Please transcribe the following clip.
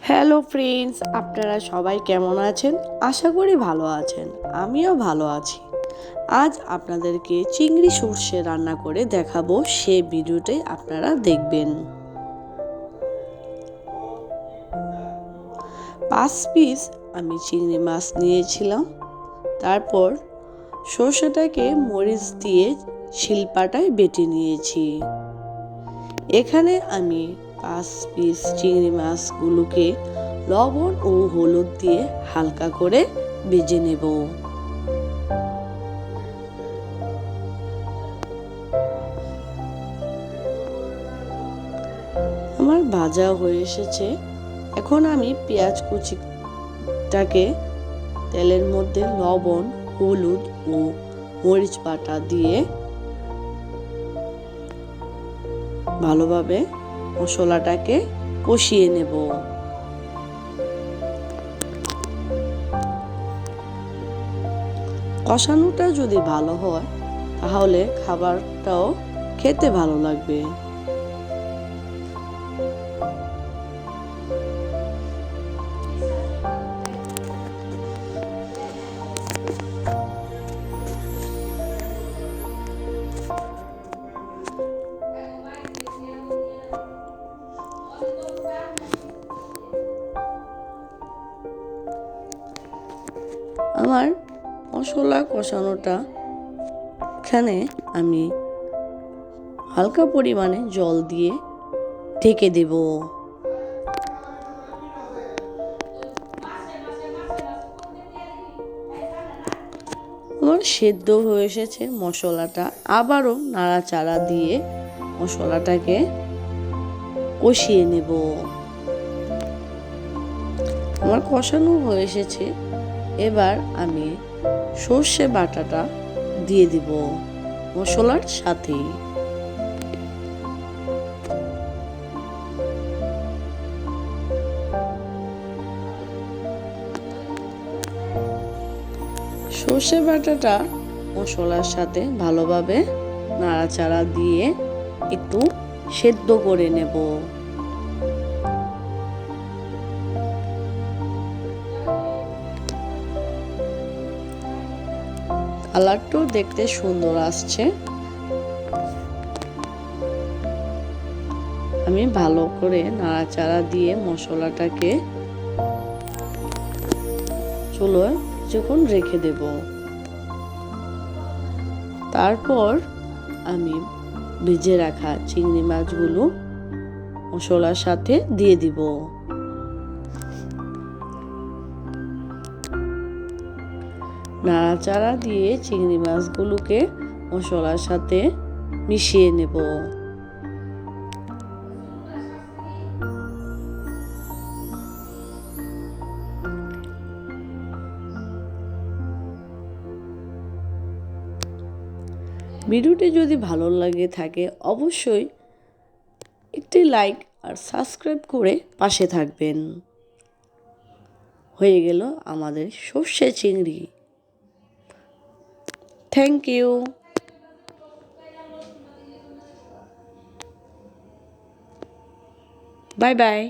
Hello friends, আপনারা সবাই কেমন আছেন? আশা করি ভালো আছেন। আমিও ভালো আছি। আজ আপনাদেরকে চিংড়ি সর্ষে রান্না করে দেখাবো, সে ভিডিওটাই আপনারা দেখবেন। 5 পিস আমি চিংড়ি মাছ নিয়েছিলাম। তারপর সর্ষেটাকে মরিচ দিয়ে শিলপাটায় বেটে নিয়েছি। এখানে আমি 5 পিস চিংড়ি মাছগুলোকে লবণ ও হলুদ দিয়ে হালকা করে ভেজে নেব। আমার ভাজা হয়ে এসেছে। এখন আমি পেঁয়াজ কুচিটাকে তেলের মধ্যে লবণ, হলুদ ও মরিচ বাটা দিয়ে ভালোভাবে মশলাটাকে কষিয়ে নেব। কষানোটা যদি ভালো হয় তাহলে খাবারটাও খেতে ভালো লাগবে। আমার মশলা কষানোটা এখানে আমি হালকা পরিমাণে জল দিয়ে ঢেকে দেব। আমার সেদ্ধ হয়ে এসেছে মশলাটা। আবারও নাড়াচাড়া দিয়ে মশলাটাকে কষিয়ে নেব। আমার কষানো হয়ে এসেছে। এবার আমি সর্ষে বাটাটা দিয়ে দিব মশলার সাথেই। সর্ষে বাটাটা মশলার সাথে ভালোভাবে নাড়াচাড়া দিয়ে একটু সেদ্ধ করে নেব। কালারটাও দেখতে সুন্দর আসছে। আমি ভালো করে নাড়াচাড়া দিয়ে মশলাটাকে চুলোয় কিছুক্ষণ রেখে দেব। তারপর আমি ভেজে রাখা চিংড়ি মাছগুলো মশলার সাথে দিয়ে দিব। নাড়াচাড়া দিয়ে চিংড়ি মাছগুলোকে মশলার সাথে মিশিয়ে নেব। ভিডিওটি যদি ভালো লাগে থাকে অবশ্যই একটি লাইক আর সাবস্ক্রাইব করে পাশে থাকবেন। হয়ে গেল আমাদের সর্ষে চিংড়ি। Thank you. Bye by.